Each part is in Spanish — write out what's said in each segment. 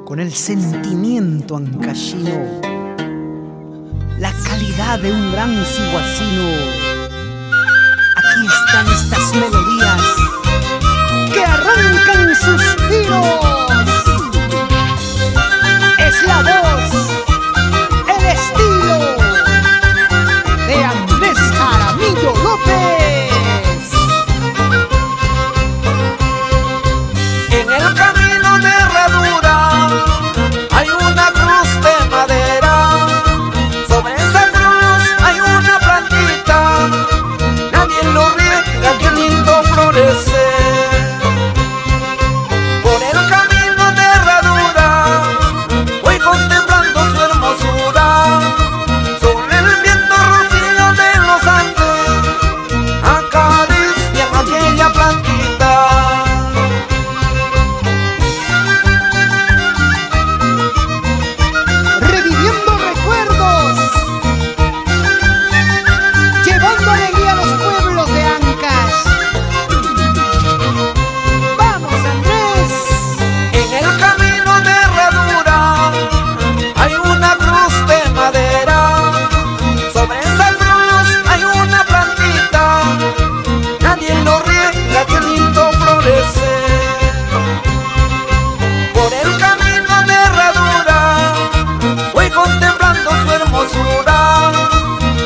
con el sentimiento ancashino, la calidad de un gran ciguacino. Aquí están estas melodías que arrancan suspiros. Es la voz, el estilo de Andrés Jaramillo López. En el camino de Herradura hay una cruz de madera. Sobre esa cruz hay una plantita, nadie lo riega, qué lindo florece. Por el camino de Herradura voy contemplando su hermosura. Sobre el viento rocío de los Andes acaricia aquella plantita.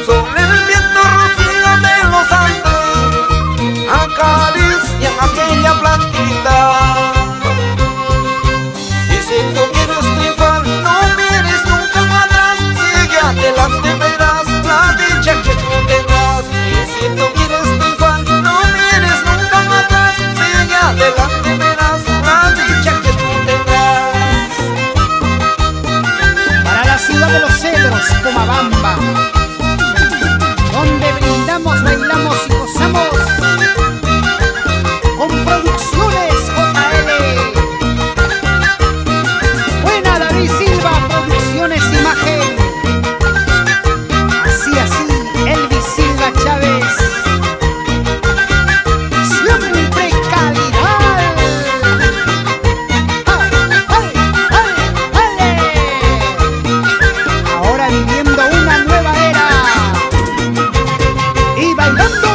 Sobre el viento rocío de los Andes acarician aquella plantita. Y si tú quieres triunfar, no mires nunca para atrás, sigue adelante, verás la dicha que tú tendrás. Y si tú quieres triunfar, no mires nunca para atrás, sigue adelante, verás la dicha que tú tendrás. Para la ciudad de los cedros, Pomabamba, donde brindamos, bailamos y gozamos, con Producciones JL. Buena David Silva, Producciones Imagen. Así, Elvis Silva Chávez. Siempre calidad. Ahora viviendo una nueva era y bailando